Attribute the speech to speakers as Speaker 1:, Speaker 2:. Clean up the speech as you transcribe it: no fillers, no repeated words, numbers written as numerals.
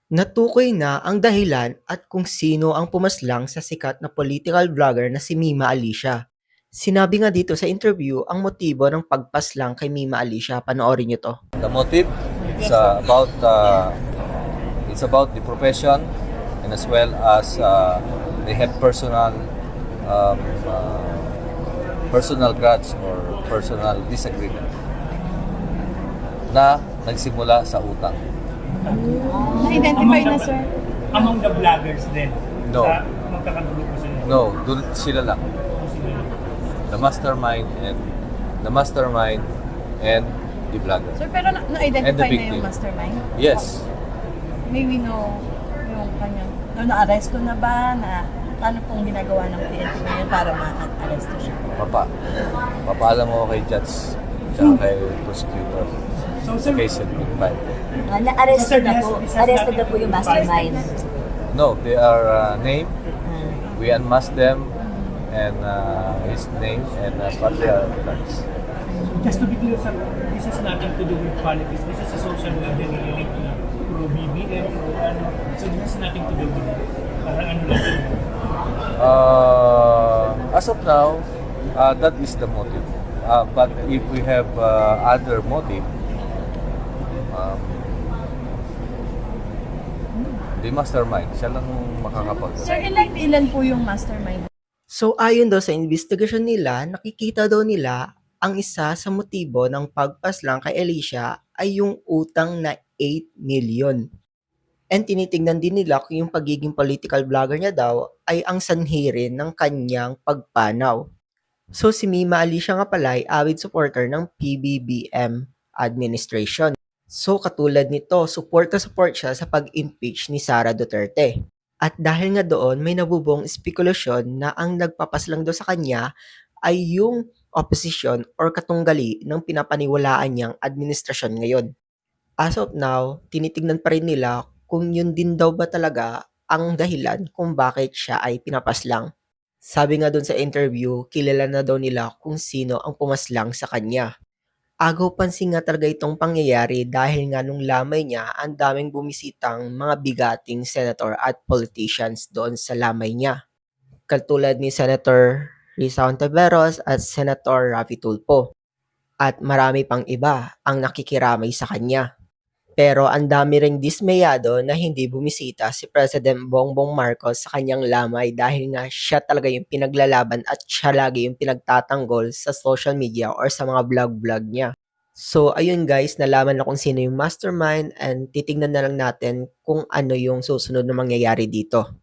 Speaker 1: Natukoy na ang dahilan at kung sino ang pumaslang sa sikat na political vlogger na si Mima Alicia. Sinabi nga dito sa interview ang motibo ng pagpaslang kay Mima Alicia. Panoorin niyo 'to.
Speaker 2: The motive is it's about the profession, and as well as they have um, uh, personal grudge or personal disagreement na nagsimula sa utang.
Speaker 3: Na-identify na, sir.
Speaker 4: Among the vloggers din.
Speaker 2: No.
Speaker 4: Sa magkakagrupo sila.
Speaker 2: No, dun sila lang. The mastermind and the vlogger.
Speaker 3: Sir, pero
Speaker 2: And
Speaker 3: na-identify
Speaker 2: the
Speaker 3: na yung
Speaker 2: victim.
Speaker 3: mastermind?
Speaker 2: Yes.
Speaker 3: May we know yung kanyang, na-arresto na ba? Paano pong ginagawa ng PNP ngayon para ma-arresto siya?
Speaker 2: Papaalam mo kay judge at kay prosecutor
Speaker 4: So,
Speaker 2: sa
Speaker 4: sir,
Speaker 2: case of file.
Speaker 5: Na-arrested na po. Arrested na po yung mastermind.
Speaker 2: No, they are named. We unmask them and his name and what they are drugs.
Speaker 4: just to be clear, sir, this has nothing to do with politics. This is a social media related to pro-BBM, pro-ano. So, this has nothing to do with it. Parang ano lang yun.
Speaker 2: As of now, that is the motive. But if we have other motive, the mastermind, siya lang makakapag.
Speaker 3: Sir, ilan po yung mastermind?
Speaker 1: So ayon daw sa investigasyon nila, nakikita daw nila ang isa sa motibo ng pagpaslang kay Alicia ay yung utang na 8 million. And tinitingnan din nila kung yung pagiging political vlogger niya daw ay ang sanhi rin ng kanyang pagpanaw. So si Mima Alicia nga pala ay avid supporter ng PBBM administration. So katulad nito, support siya sa pag-impeach ni Sara Duterte. At dahil nga doon, may nabubuong espekulasyon na ang nagpapaslang daw sa kanya ay yung opposition or katunggali ng pinapaniwalaan niyang administrasyon ngayon. As of now, tinitignan pa rin nila kung yun din daw ba talaga ang dahilan kung bakit siya ay pinapaslang. Sabi nga doon sa interview, kilala na daw nila kung sino ang pumaslang sa kanya. Agaw pansin nga talaga itong pangyayari dahil nga nung lamay niya ang daming bumisitang mga bigating senator at politicians doon sa lamay niya. Katulad ni Senator Risa Hontiveros at Senator Raffy Tulfo. At marami pang iba ang nakikiramay sa kanya. Pero ang dami ring dismayado na hindi bumisita si President Bongbong Marcos sa kanyang lamay dahil nga siya talaga yung pinaglalaban at siya lagi yung pinagtatanggol sa social media or sa mga vlog-vlog niya. So ayun guys, nalaman na kung sino yung mastermind and titignan na lang natin kung ano yung susunod na mangyayari dito.